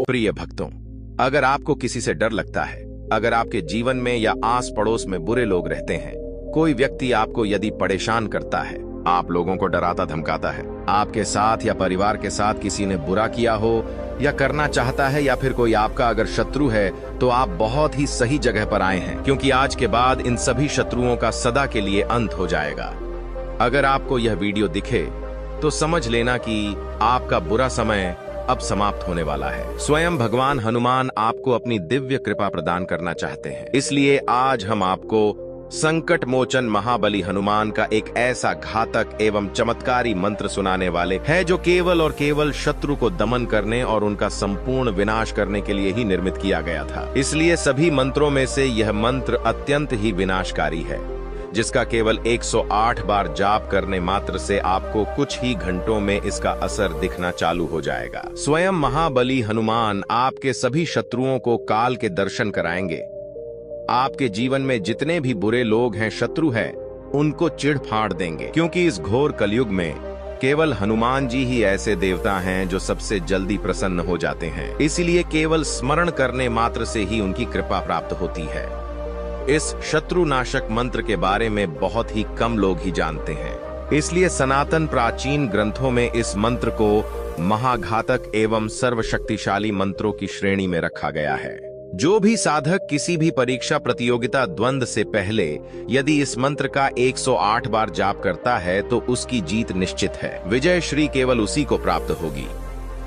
प्रिय भक्तों, अगर आपको किसी से डर लगता है, अगर आपके जीवन में या आस पड़ोस में बुरे लोग रहते हैं, कोई व्यक्ति आपको यदि परेशान करता है, आप लोगों को डराता धमकाता है, आपके साथ या परिवार के साथ किसी ने बुरा किया हो या करना चाहता है, या फिर कोई आपका अगर शत्रु है, तो आप बहुत ही सही जगह पर आए हैं, क्योंकि आज के बाद इन सभी शत्रुओं का सदा के लिए अंत हो जाएगा। अगर आपको यह वीडियो दिखे तो समझ लेना कि आपका बुरा समय अब समाप्त होने वाला है। स्वयं भगवान हनुमान आपको अपनी दिव्य कृपा प्रदान करना चाहते हैं। इसलिए आज हम आपको संकट मोचन महाबली हनुमान का एक ऐसा घातक एवं चमत्कारी मंत्र सुनाने वाले हैं, जो केवल और केवल शत्रु को दमन करने और उनका संपूर्ण विनाश करने के लिए ही निर्मित किया गया था। इसलिए सभी मंत्रों में से यह मंत्र अत्यंत ही विनाशकारी है, जिसका केवल 108 बार जाप करने मात्र से आपको कुछ ही घंटों में इसका असर दिखना चालू हो जाएगा। स्वयं महाबली हनुमान आपके सभी शत्रुओं को काल के दर्शन कराएंगे। आपके जीवन में जितने भी बुरे लोग हैं, शत्रु हैं, उनको चिढ़ फाड़ देंगे, क्योंकि इस घोर कलयुग में केवल हनुमान जी ही ऐसे देवता हैं जो सबसे जल्दी प्रसन्न हो जाते हैं। इसीलिए केवल स्मरण करने मात्र से ही उनकी कृपा प्राप्त होती है। इस शत्रुनाशक मंत्र के बारे में बहुत ही कम लोग ही जानते हैं। इसलिए सनातन प्राचीन ग्रंथों में इस मंत्र को महाघातक एवं सर्वशक्तिशाली मंत्रों की श्रेणी में रखा गया है। जो भी साधक किसी भी परीक्षा प्रतियोगिता द्वंद्व से पहले यदि इस मंत्र का 108 बार जाप करता है, तो उसकी जीत निश्चित है। विजय श्री केवल उसी को प्राप्त होगी।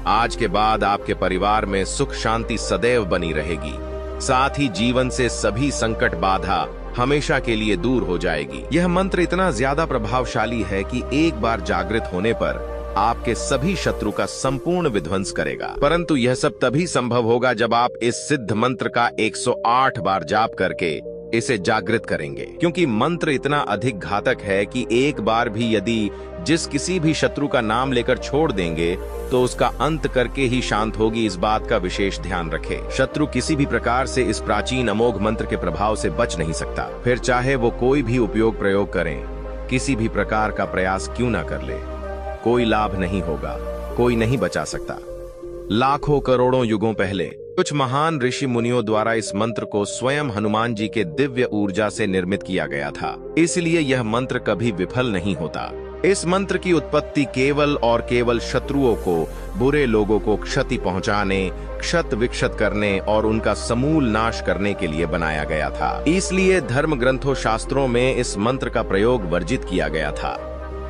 आज के बाद आपके परिवार में सुख शांति सदैव बनी रहेगी। साथ ही जीवन से सभी संकट बाधा हमेशा के लिए दूर हो जाएगी। यह मंत्र इतना ज्यादा प्रभावशाली है कि एक बार जागृत होने पर आपके सभी शत्रु का संपूर्ण विध्वंस करेगा। परंतु यह सब तभी संभव होगा जब आप इस सिद्ध मंत्र का 108 बार जाप करके इसे जागृत करेंगे, क्योंकि मंत्र इतना अधिक घातक है कि एक बार भी यदि जिस किसी भी शत्रु का नाम लेकर छोड़ देंगे, तो उसका अंत करके ही शांत होगी। इस बात का विशेष ध्यान रखें। शत्रु किसी भी प्रकार से इस प्राचीन अमोघ मंत्र के प्रभाव से बच नहीं सकता। फिर चाहे वो कोई भी उपयोग प्रयोग करें, किसी भी प्रकार का प्रयास क्यों ना कर ले, कोई लाभ नहीं होगा, कोई नहीं बचा सकता। लाखों करोड़ों युगों पहले कुछ महान ऋषि मुनियों द्वारा इस मंत्र को स्वयं हनुमान जी के दिव्य ऊर्जा से निर्मित किया गया था। इसलिए यह मंत्र कभी विफल नहीं होता। इस मंत्र की उत्पत्ति केवल और केवल शत्रुओं को, बुरे लोगों को क्षति पहुंचाने, क्षत विक्षत करने और उनका समूल नाश करने के लिए बनाया गया था। इसलिए धर्म ग्रंथों शास्त्रों में इस मंत्र का प्रयोग वर्जित किया गया था।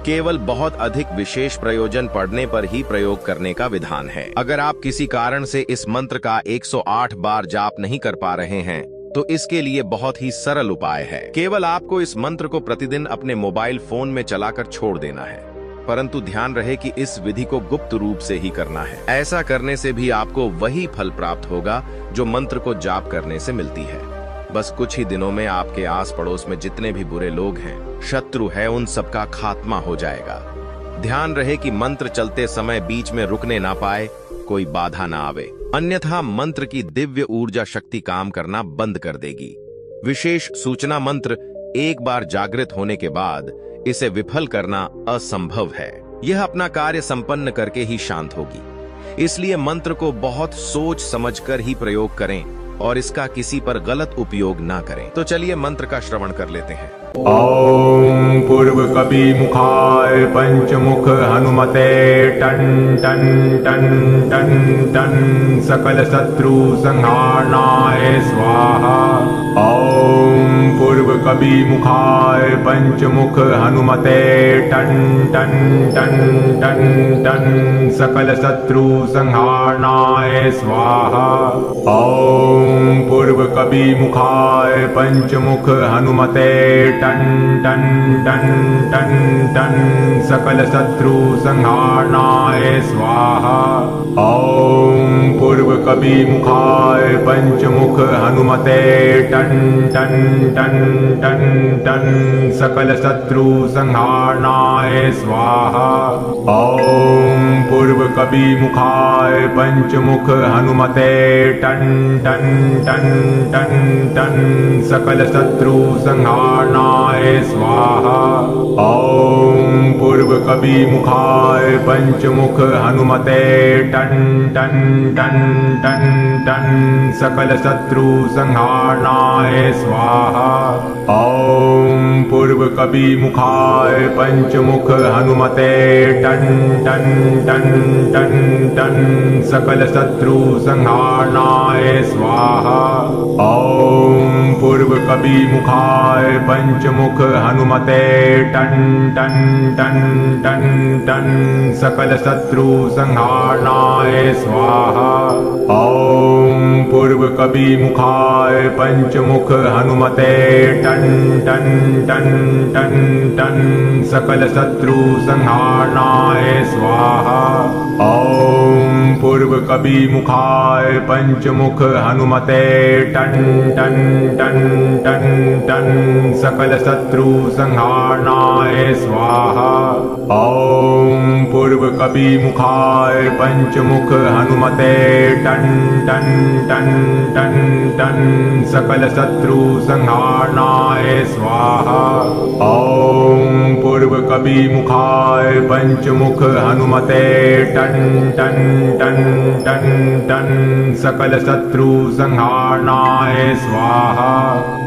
केवल बहुत अधिक विशेष प्रयोजन पड़ने पर ही प्रयोग करने का विधान है। अगर आप किसी कारण से इस मंत्र का 108 बार जाप नहीं कर पा रहे हैं, तो इसके लिए बहुत ही सरल उपाय है। केवल आपको इस मंत्र को प्रतिदिन अपने मोबाइल फोन में चलाकर छोड़ देना है। परंतु ध्यान रहे कि इस विधि को गुप्त रूप से ही करना है। ऐसा करने से भी आपको वही फल प्राप्त होगा जो मंत्र को जाप करने से मिलती है। बस कुछ ही दिनों में आपके आस पड़ोस में जितने भी बुरे लोग हैं, शत्रु है, उन सबका खात्मा हो जाएगा। ध्यान रहे कि मंत्र चलते समय बीच में रुकने ना पाए, कोई बाधा ना आवे, अन्यथा मंत्र की दिव्य ऊर्जा शक्ति काम करना बंद कर देगी। विशेष सूचना, मंत्र एक बार जागृत होने के बाद इसे विफल करना असंभव है। यह अपना कार्य संपन्न करके ही शांत होगी। इसलिए मंत्र को बहुत सोच समझकर ही प्रयोग करें और इसका किसी पर गलत उपयोग ना करें। तो चलिए मंत्र का श्रवण कर लेते हैं। ओम पूर्व कपि मुखाय पंचमुख हनुमते टन टन टन टन टन सकल शत्रु संहारणाय स्वाहा। ओम पूर्व कपि मुखाय पंचमुख हनुमते टन टन टन टन टन सकल शत्रु संहारणाय स्वाहा। ओम पूर्व कपि मुखाय पंचमुख हनुमते टन टन टन टन टन सकल शत्रु संहारणाय स्वाहा। ओम पूर्व कपि मुखाय पंचमुख हनुमते टन टन टन टन टन सकल शत्रु संहारणाय स्वाहा। ओम पूर्व कपि मुखाय पंचमुख हनुमते टन टन टन टन टन सकल शत्रु संहारणाय स्वाहा। ओम पूर्व कपि मुखाय पंचमुख हनुमते टन टन टन टन टन सकल शत्रु संहारणाय स्वाहा। ओम पूर्व कपि मुखाय पंचमुख हनुमते टन टन टन टन टन सकल शत्रु संहारणाय स्वाहा। ओम पूर्व कपि मुखाय पंचमुख हनुमते टन टन टन टन टन सकल शत्रु संहारणाय स्वाहा। ओम पूर्व कपि मुखाय पंचमुख हनुमते टन टन टन टन टन सकल शत्रु संहारणाय स्वाहा। ओम पूर्व कपि मुखाय पंचमुख हनुमते टन टन टन टन टन सकल शत्रु संहारणाय स्वाहा। ओम पूर्व कपि मुखाय पंचमुख हनुमते टन टन टन टन टन सकल शत्रु संहारणाय स्वाहा। ओम पूर्व कपि मुखाय पंचमुख हनुमते टन टन टन टन टन सकल शत्रु संहारणाय स्वाहा।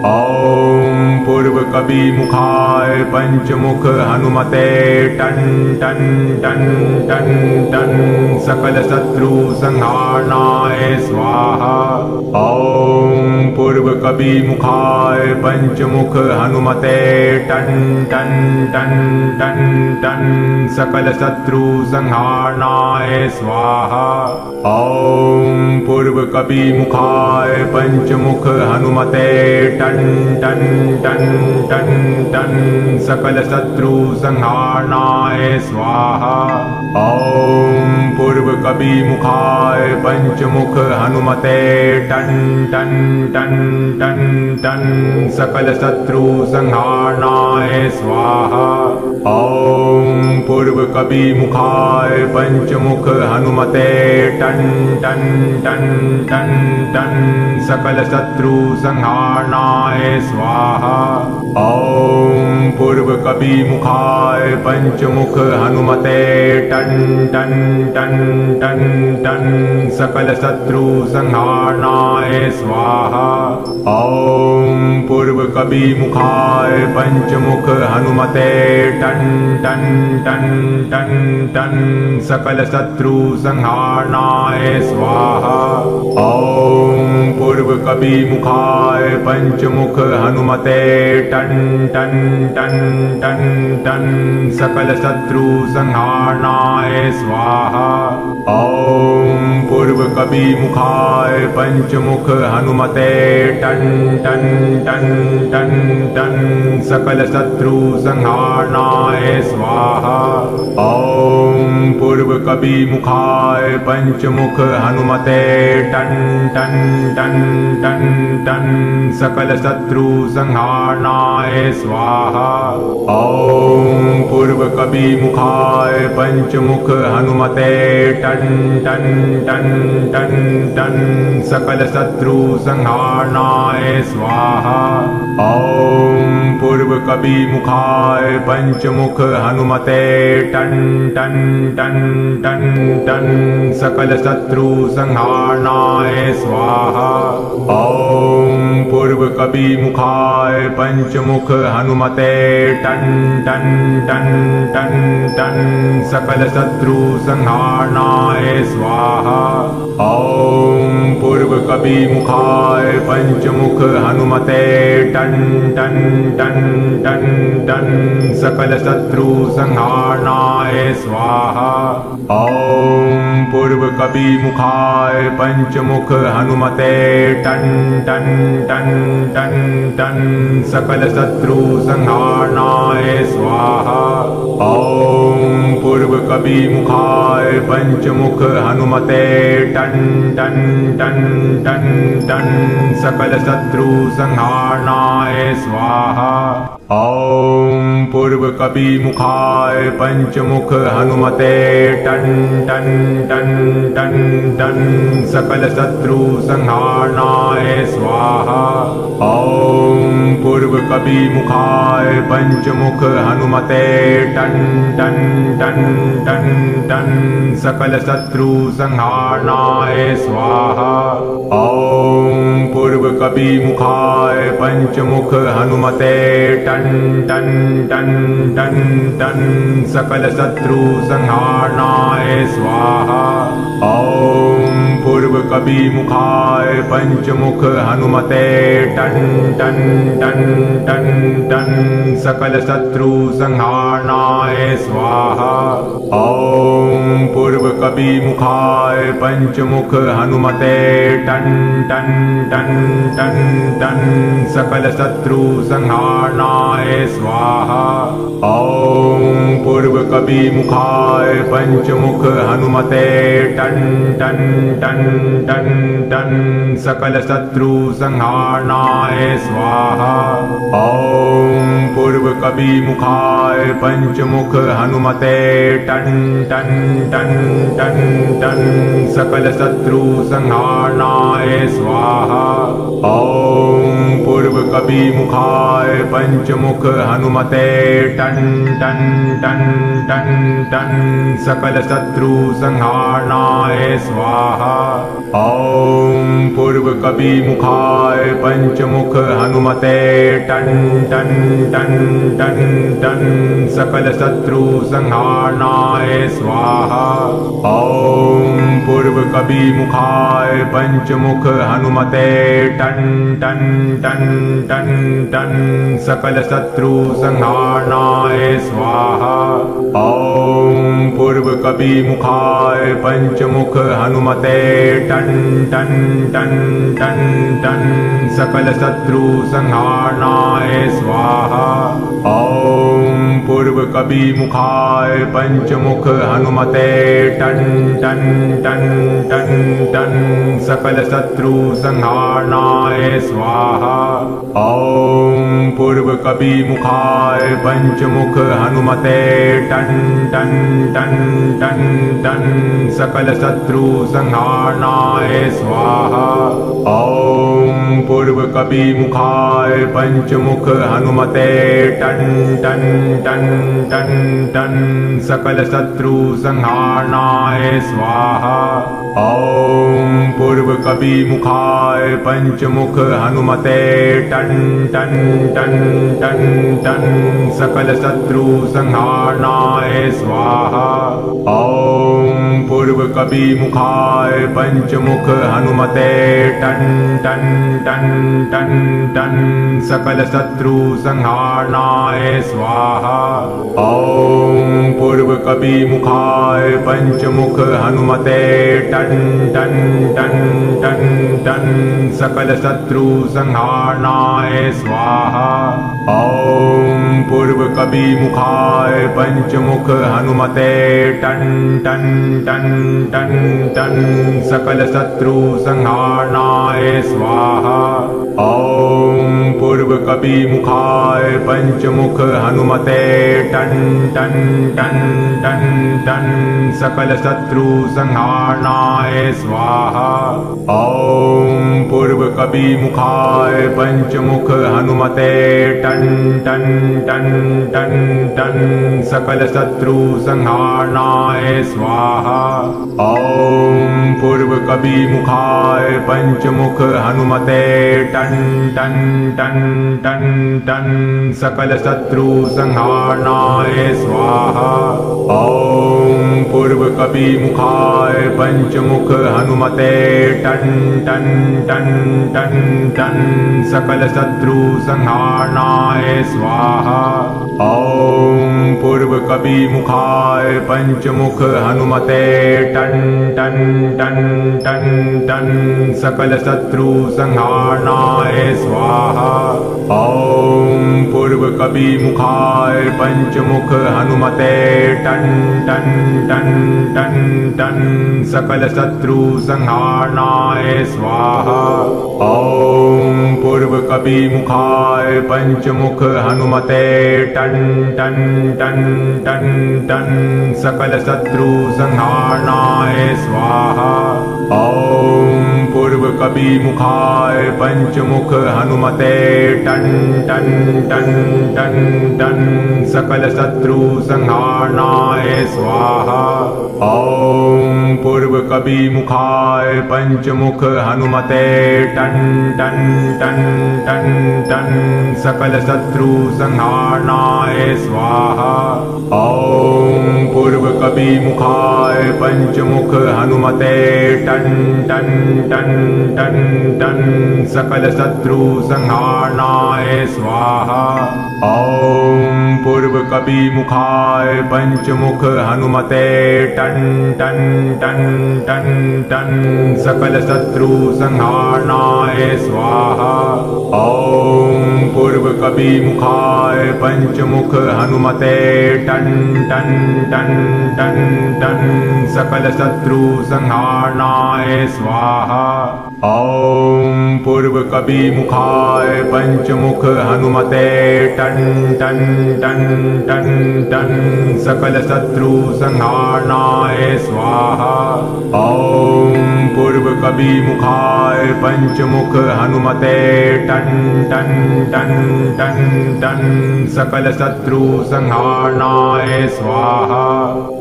ओम पूर्व कपि मुखाय पंचमुख हनुमते टन टन टन टन टन सकल शत्रु संहारणाय स्वाहा। ओम पूर्व कपि मुखाय पंचमुख हनुमते टन टन टन टन टन सकल शत्रु संहारणाय स्वाहा। ओम पूर्व कपि मुखाय पंचमुख हनुमते टन टन टन टन टन सकल शत्रु संहारणाय स्वाहा। ओम पूर्व कपि मुखाय पंचमुख हनुमते टन टन टन टन टन सकल शत्रु संहारणाय स्वाहा। ओम पूर्व कपि मुखाय पंचमुख हनुमते टन टन टन टन टन सकल शत्रु संहारणाय स्वाहा। ओम पूर्व कपि मुखाय पंचमुख हनुमते टन टन टन टन टन सकल शत्रु संहारणाय स्वाहा। ओम पूर्व कपि मुखाय पंचमुख हनुमते टन टन टन टन टन सकल शत्रु संहारणाय स्वाहा। ओम पूर्व कपि मुखाय पंचमुख हनुमते टन टन टन टन टन सकल शत्रु संहारणाय स्वाहा। ओम पूर्व कपि मुखाय पंचमुख हनुमते टन टन टन टन टन सकल शत्रु संहारणाय स्वाहा। ओम पूर्व कपि मुखाय पंचमुख हनुमते टन टन टन टन टन सकल शत्रु संहारणाय स्वाहा। ओम पूर्व कपि मुखाय पंचमुख हनुमते टन टन टन टन टन सकल शत्रु संहारणाय स्वाहा। ओम पूर्व कपि मुखाय पंचमुख हनुमते टन टन टन टन टन सकल शत्रु संहारणाय स्वाहा। ओम पूर्व कपि मुखाय पंचमुख हनुमते टन टन टन टन टन सकल शत्रु संहारणाय स्वाहा। ओम पूर्व कपि मुखाय पंचमुख हनुमते टन टन टन टन टन सकल शत्रु संहारणाय स्वाहा। ओम पूर्व कपि मुखाय पंचमुख हनुमते टन टन टन टन टन सकल शत्रु संहारणाय स्वाहा। ओम पूर्व कपि मुखाय पंचमुख हनुमते टन टन टन टन टन सकल शत्रु संहारणाय स्वाहा। ॐ पूर्वकपि मुखाय पंचमुख हनुमते टन टन टन टन टन सकल शत्रु संहारणाय स्वाहा। ॐ पूर्वकपि मुखाय पंचमुख हनुमते टन टन टन टन टन सकल शत्रु संहारणाय स्वाहा। ॐ पूर्वकपि मुखाय पंचमुख हनुमते टन टन टन टन टन सकल शत्रु संहारणाय स्वाहा। ॐ पूर्वकपि मुखाय पंचमुख हनुमते टन टन टन टन टन सकल शत्रु संहारणाय स्वाहा। ॐ पूर्वकपि मुखाय पंचमुख हनुमते टन टन टन टन टन सकल शत्रु संहारणाय स्वाहा। ॐ पूर्वकपि मुखाय पंचमुख हनुमते टन टन टन टन टन सकल शत्रु संहारणाय स्वाहा। ॐ पूर्वकपि मुखाय पंचमुख हनुमते टन टन टन टन टन सकल शत्रु संहारणाय स्वाहा। ॐ पूर्वकपि मुखाय पंचमुख हनुमते टन टन टन टन टन सकल शत्रु संहारणाय स्वाहा। ॐ पूर्वकपि मुखाय पंचमुख हनुमते टन टन टन टन टन सकल शत्रु संहारणाय स्वाहा। ॐ पूर्वकपि मुखाय पंचमुख हनुमते टन टन टन टन टन सकल शत्रु संहारणाय स्वाहा। ॐ पूर्वकपि मुखाय पंचमुख हनुमते टन टन टन टन टन सकल शत्रु संहारणाय स्वाहा। ॐ पूर्वकपि मुखाय पंचमुख हनुमते टन टन टन टन टन सकल शत्रु संहारणाय स्वाहा। ॐ पूर्वकपि मुखाय पंचमुख हनुमते टन टन टन टन टन सकल शत्रु संहारणाय स्वाहा। ॐ पूर्वकपि मुखाय पंचमुख हनुमते टन टन टन टन टन सकल शत्रु संहारणाय स्वाहा। ॐ पूर्वकपि मुखाय पंचमुख हनुमते टन टन टन टन टन सकल शत्रु संहारणाय स्वाहा। ॐ पूर्वकपि मुखाय पंचमुख हनुमते टन टन टन टन टन सकल शत्रु संहारणाय स्वाहा। ॐ पूर्वकपि मुखाय पंचमुख हनुमते टन टन टन टन टन सकल शत्रु संहारणाय स्वाहा। ॐ पूर्वकपि मुखाय पंचमुख हनुमते टन टन टन टन टन सकल शत्रु संहारणाय स्वाहा। ॐ पूर्वकपि मुखाय पंचमुख हनुमते टन टन टन टन टन सकल शत्रु संहारणाय स्वाहा। ॐ पूर्वकपि मुखाय पंचमुख हनुमते टन टन टन टन टन सकल शत्रु संहारणाय स्वाहा। ॐ पूर्वकपि मुखाय पंचमुख हनुमते टन टन टन टन टन सकल शत्रु संहारणाय स्वाहा। ॐ पूर्वकपि मुखाय पंचमुख हनुमते टन टन टन टन टन सकल शत्रु संहारणाय स्वाहा। ॐ पूर्वकपिमुखाय पंचमुख हनुमते टन टन टन टन टन सकल शत्रु संहारणाय स्वाहा। ॐ पूर्वकपिमुखाय पंचमुख हनुमते टन टन टन टन टन सकल शत्रु संहारणाय स्वाहा। ॐ पूर्वकपिमुखाय पंचमुख हनुमते टन टन टन टन टन सकल शत्रु संहारणाय स्वाहा। ॐ पूर्वकपिमुखाय पंचमुख हनुमते टन टन टन टन टन सकल शत्रु संहारणाय स्वाहा। ॐ पूर्वकपिमुखाय पंचमुख हनुमते टन टन टन टन टन सकल शत्रु संहारणाय स्वाहा। ॐ पूर्वकपिमुखाय पंचमुख हनुमते टन टन टन टन टन सकल शत्रु संहारणाय स्वाहा। ॐ पूर्वकपिमुखाय पंचमुख हनुमते टन टन टन टन टन सकल शत्रु संहारणाय स्वाहा। ॐ पूर्वकपिमुखाय पंचमुख हनुमते टन टन टन टन टन सकल शत्रु संहारणाय स्वाहा। ॐ पूर्वकपिमुखाय पंचमुख हनुमते टन टन टन टन टन सकल शत्रु संहारणाय स्वाहा। ॐ पूर्वकपिमुखाय पंचमुख हनुमते टन टन टन टन टन सकल शत्रु संहारणाय स्वाहा।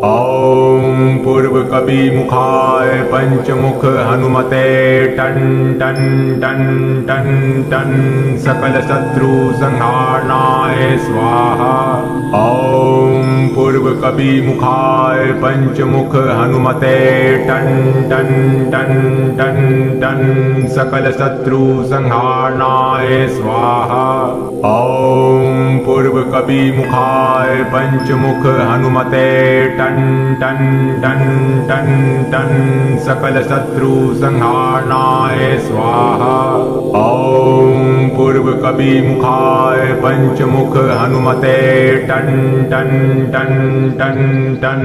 ॐ पूर्वकपिमुखाय पंचमुख हनुमते टन टन टन टन टन सकल शत्रु संहारणाय स्वाहा। ॐ पूर्वकपिमुखाय पंचमुख हनुमते टन टन टन टन टन सकल शत्रु संहारणाय स्वाहा। ॐ पूर्वकपिमुखाय पंचमुख हनुमते टन टन टन टन टन सकल शत्रु संहारणाय स्वाहा। ॐ पूर्वकपिमुखाय पंचमुख हनुमते टन टन टन टन टन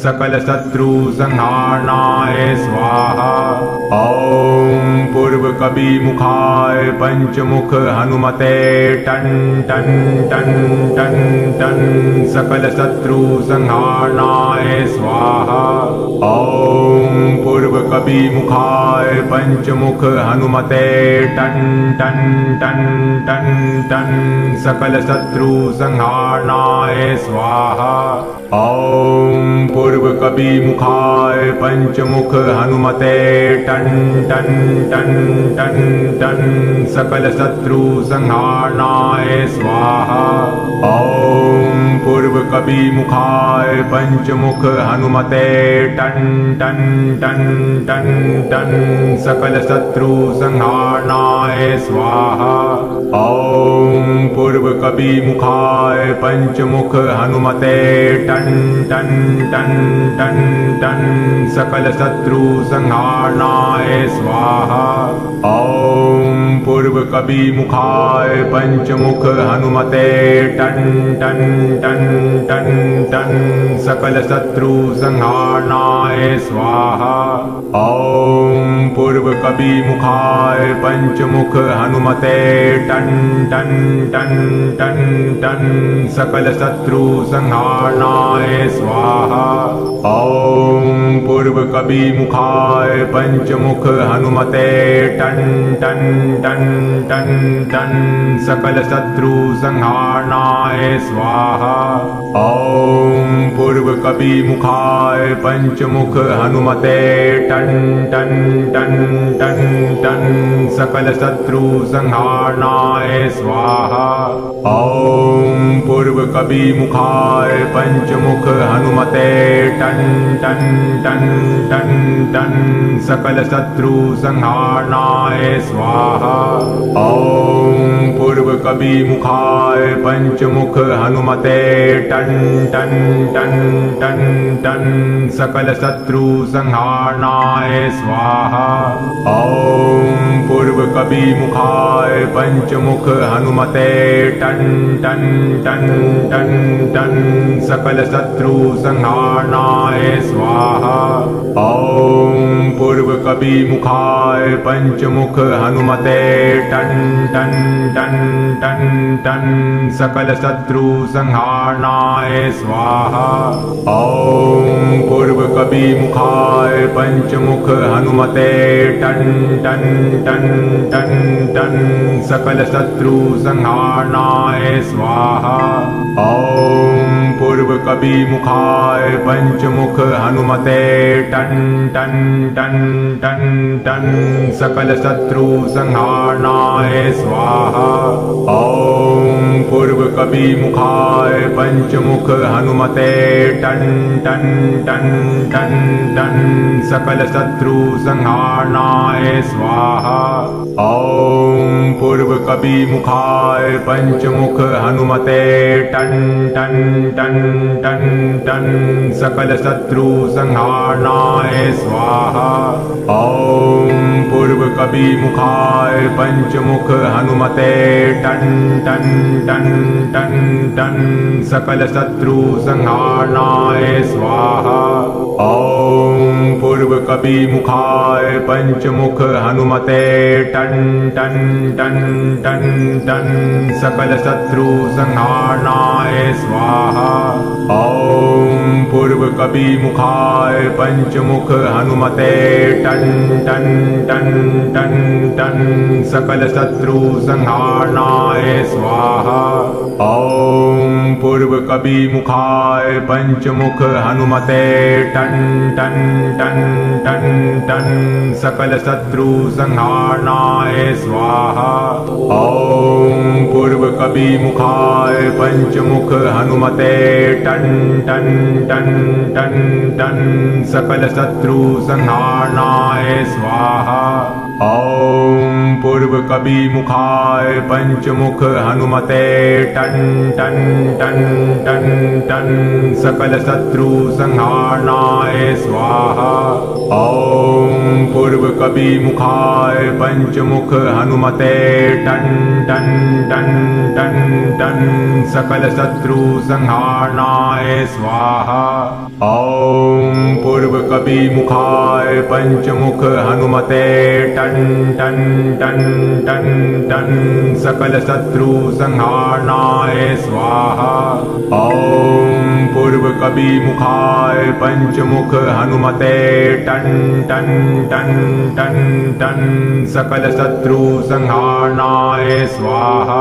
सकल शत्रु संहारणाय स्वाहा। ॐ पूर्वकपिमुखाय पंचमुख हनुमते टन टन टन टन टन सकल शत्रु संहारणाय स्वाहा। ॐ पूर्वकपिमुखाय पंचमुख हनुमते टन टन टन टन टन सकल शत्रु संहारणाय स्वाहा। ॐ पूर्वकपिमुखाय पंचमुख हनुमते टन टन टन टन टन सकल शत्रु संहारणाय स्वाहा। ॐ पूर्वकपिमुखाय पंचमुख हनुमते टन टन टन टन टन सकल शत्रु संहारणाय स्वाहा। ॐ पूर्वकपिमुखाय पंचमुख हनुमते टन टन टन टन टन सकल शत्रु संहारणाय स्वाहा। ॐ पूर्वकपिमुखाय पंचमुख हनुमते टन टन टन टन टन सकल शत्रु संहारणाय स्वाहा। ॐ पूर्वकपिमुखाय पंचमुख हनुमते टन टन टन टन टन सकल शत्रु संहारणाय स्वाहा। ॐ पूर्वकपिमुखाय पंचमुख हनुमते टन टन टन टन टन सकल शत्रु संहारणाय स्वाहा। ॐ पूर्वकपिमुखाय पंचमुख हनुमते टन टन टन टन टन सकल शत्रु संहारणाय स्वाहा। ॐ पूर्वकपिमुखाय पंचमुख हनुमते टन टन टन टन टन सकल शत्रु संहारणाय स्वाहा। ओम पूर्व कवि मुखाय पंचमुख हनुमते टन टन टन टन टन सकल शत्रु संहारणाय स्वाहा। ओम पूर्व कवि मुखाय पंचमुख हनुमते टन टन टन टन टन सकल शत्रु संहारणाय स्वाहा। ओम पूर्व कवि मुखाय पंचमुख हनुमते टन टन टन टन टन सकल शत्रु संहारणाय स्वाहा। ओम पूर्व कवि मुखाय पंचमुख हनुमते टन टन टन टन टन सकल शत्रु संहारणाय स्वाहा। ओम पूर्व कवि मुखाय पंचमुख हनुमते टन टन टन टन टन सकल शत्रु संहारणाय स्वाहा। ओम पूर्व कवि मुखाय पंचमुख हनुमते टन टन टन टन टन सकल शत्रु संहारणाय स्वाहा। ओम पूर्व कवि मुखाय पंचमुख हनुमते टन टन टन टन टन सकल शत्रु संहारणाय स्वाहा। ओम पूर्व कवि मुखाय पंचमुख हनुमते टन टन टन टन टन सकल शत्रु संहारणाय स्वाहा। ओम पूर्व कवि मुखाय पंचमुख हनुमते टन टन टन टन टन सकल शत्रु संहारणाय स्वाहा। ओम पूर्व कवि मुखाय पंचमुख हनुमते टन टन टन टन टन सकल शत्रु संहारणाय स्वाहा। ओम पूर्व कवि मुखाय पंचमुख हनुमते टन टन टन टन टन सकल शत्रु संहारणाय स्वाहा। ओम पूर्व कवि मुखाय पंचमुख हनुमते टन टन टन टन टन सकल शत्रु संहारणाय स्वाहा। ओम पूर्व कवि मुखाय पंचमुख हनुमते टन टन टन टन टन सकल शत्रु संहारणाय स्वाहा। ओम पूर्व कवि मुखाय पंचमुख हनुमते टन टन टन टन टन सकल शत्रु संहारणाय स्वाहा। ओम पूर्व कवि मुखाय पंचमुख हनुमते टन टन टन टन टन सकल शत्रु संहारणाय स्वाहा। ओम पूर्व कवि मुखाय पंचमुख हनुमते टन टन टन टन टन सकल शत्रु संहारणाय स्वाहा।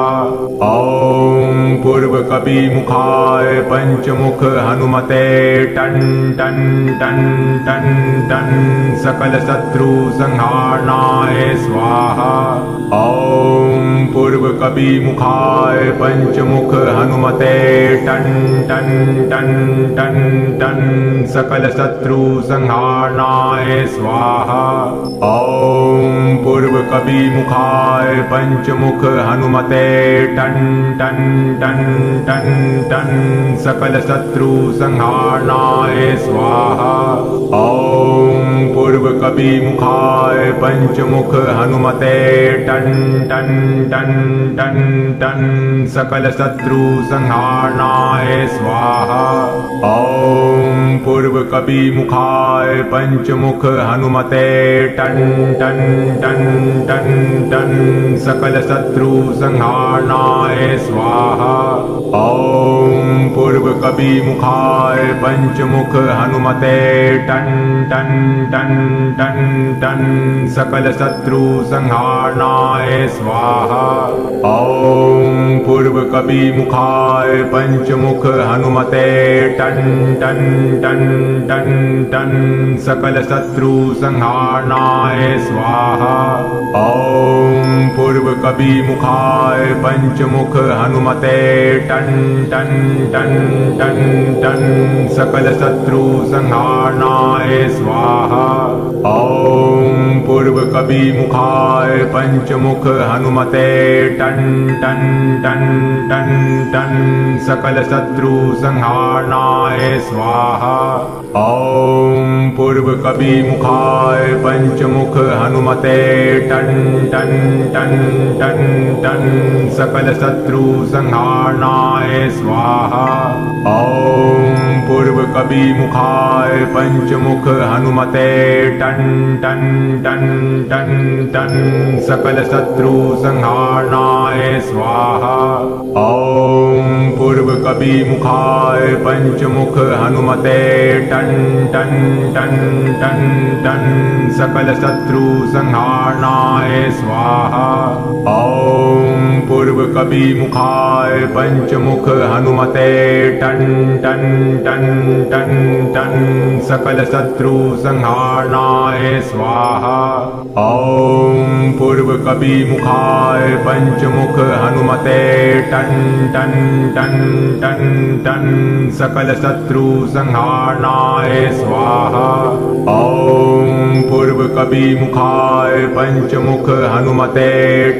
ओम पूर्व कवि मुखाय पंचमुख हनुमते टन टन टन टन टन सकल शत्रु संहारणाय स्वाहा। ओम पूर्व कवि मुखाय पंचमुख हनुमते टन टन टन टन टन सकल शत्रु संहारणाय स्वाहा। ओम पूर्व कवि मुखाय पंचमुख हनुमते टन टन टन टन टन सकल शत्रु संहारणाय स्वाहा। ओम पूर्व कवि मुखाय पंचमुख हनुमते टन टन टन टन टन सकल शत्रु संहारणाय स्वाहा। ओम पूर्व कवि मुखाय पंचमुख हनुमते टन टन टन टन टन सकल शत्रु संहारणाय स्वाहा। ओम पूर्व कवि मुखाय पंचमुख हनुमते टन टन टन टन टन सकल शत्रु संहारणाय स्वाहा। ओम पूर्व कवि मुखाय पंचमुख हनुमते टन टन टन टन टन सकल शत्रु संहारणाय स्वाहा। ओम पूर्व कवि मुखाय पंचमुख हनुमते टन टन टन टन टन सकल शत्रु संहारणाय स्वाहा। ओम पूर्व कवि मुखाय पंचमुख हनुमते टन टन टन टन टन सकल शत्रु संहारणाय स्वाहा। ओम पूर्व कवि मुखाय पंचमुख हनुमते टन टन टन टन टन सकल शत्रु संहारणाय स्वाहा। ओम पूर्व कवि मुखाय पंचमुख हनुमते टन टन टन टन टन सकल शत्रु संहारणाय स्वाहा। ओम पूर्व कवि मुखाय पंचमुख हनुमते टन टन टन टन टन सकल शत्रु संहारणाय स्वाहा। ओम पूर्व कवि मुखाय पंचमुख हनुमते टन टन टन टन टन सकल शत्रु संहारणाय स्वाहा। ओम पूर्व कवि मुखाय पंचमुख हनुमते टन टन टन टन टन सकल शत्रु संहारणाय स्वाहा। ओम पूर्व कवि मुखाय पंचमुख हनुमते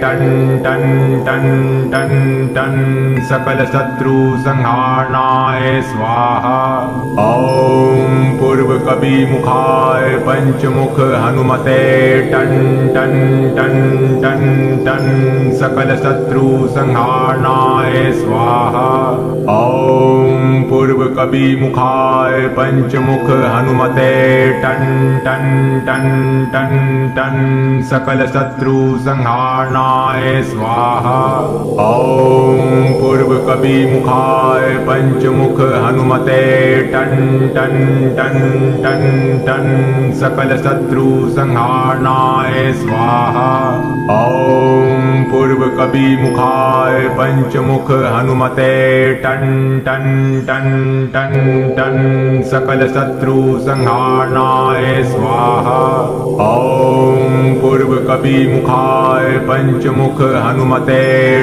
टन टन टन टन टन सकल शत्रु संहारणाय स्वाहा। ओम पूर्व कवि मुखाय पंचमुख हनुमते टन टन टन टन टन सकल शत्रु संहारणाय स्वाहा। ओम पूर्व कवि मुखाय पंचमुख हनुमते टन टन टन टन टन सकल शत्रु संहारणाय स्वाहा। ओम पूर्व कवि मुखाय पंचमुख हनुमते टन टन टन टन टन सकल शत्रु संहारणाय स्वाहा। ओम पूर्व कवि मुखाय पंचमुख हनुमते टन टन टन टन टन सकल शत्रु संहारणाय स्वाहा। ओम पूर्व कवि मुखाय पंचमुख हनुमते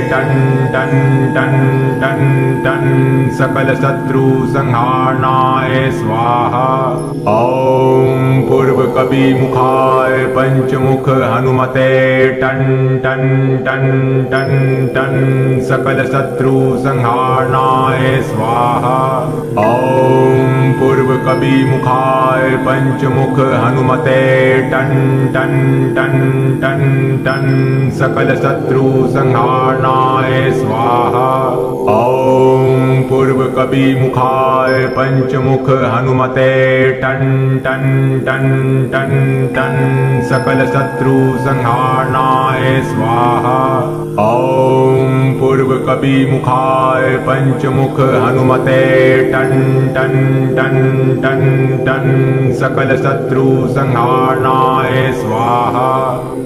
टन टन टन टन टन सकल शत्रु संहारणाय स्वाहा। ओम पूर्व कवि मुखाय पंचमुख हनुमते टन टन टन टन टन सकल शत्रु संहारणाय स्वाहा। ओम पूर्व कवि मुखाय पंचमुख हनुमते टन टन टन टन टन सकल शत्रु संहारणाय स्वाहा। ओम पूर्व कवि मुखाय पंचमुख हनुमते टन टन टन टन टन सकल शत्रु संहारणाय स्वाहा। ओम पूर्व कवि मुखाय पंचमुख हनुमते टन टन टन टन टन सकल शत्रु संहारणाय स्वाहा।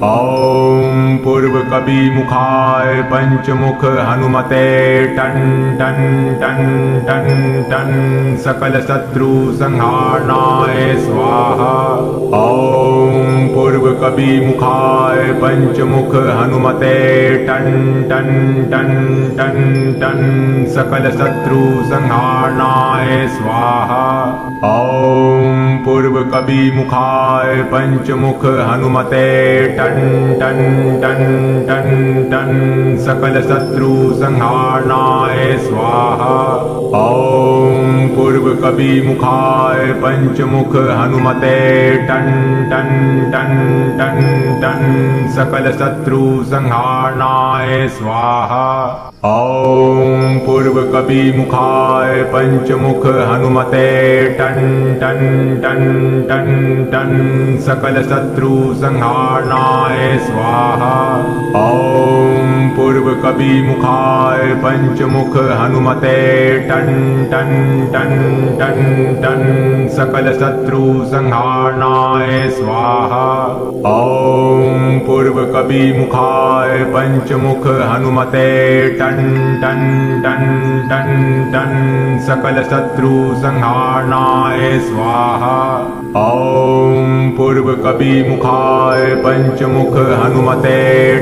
ओम पूर्व कवि मुखाय पंचमुख हनुमते टन टन टन टन टन सकल शत्रु संहारणाय स्वाहा। ओम पूर्व कवि मुखाय पंचमुख हनुमते टन टन टन टन टन सकल शत्रु संहारणाय स्वाहा। ओम पूर्व कवि मुखाय पंचमुख हनुमते टन टन टन टन टन सकल शत्रु संहारणाय स्वाहा। ओम पूर्व कवि मुखाय पंचमुख हनुमते टन टन टन टन टन सकल शत्रु संहारणाय स्वाहा। ओम पूर्व कवि मुखाय पंचमुख हनुमते टन टन टन टन टन सकल शत्रु संहारणाय स्वाहा। ओम पूर्व कपि मुखाय पंचमुख हनुमते टन टन टन टन टन सकल शत्रु संहारणाय स्वाहा। ओम पूर्व कपि मुखाय पंचमुख हनुमते टन टन टन टन टन सकल शत्रु संहारणाय स्वाहा। ओम पूर्व कपि मुखाय पंचमुख हनुमते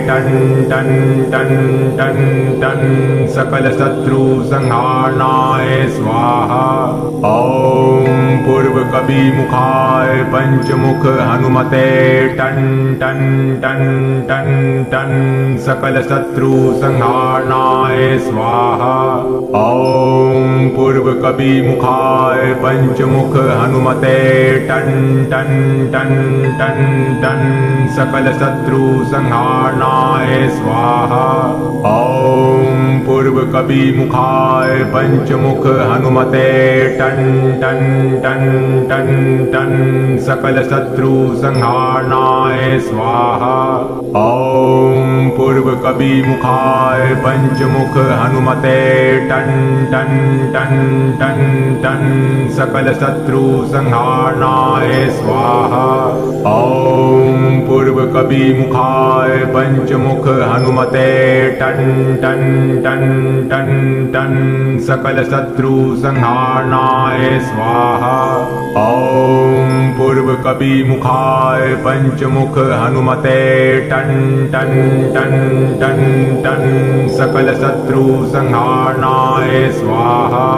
टन टन टन टन टन सकल शत्रु संहारणाय स्वाहा। ओम पूर्व कपि मुखाय पंचमुख हनुमते टन टन टन टन टन सकल शत्रु संहारणाय स्वाहा। ओम पूर्व कपि मुखाय पंचमुख हनुमते टन टन टन टन टन सकल शत्रु संहारणाय स्वाहा। ओम पूर्व कपि मुखाय पंचमुख हनुमते टन टन टन टन टन सकल शत्रु संहारणाय स्वाहा। ओम पूर्व कपि मुखाय पंचमुख हनुमते टन टन टन टन टन सकल शत्रु संहारणाय स्वाहा। ओम पूर्व कपि मुखाय पंचमुख हनुमते टन टन टन टन टन सकल शत्रु संहारणाय स्वाहा। ओम पूर्व कपि मुखाय पंचमुख हनुमते टन टन टन टन टन सकल शत्रु संहारणाय स्वाहा।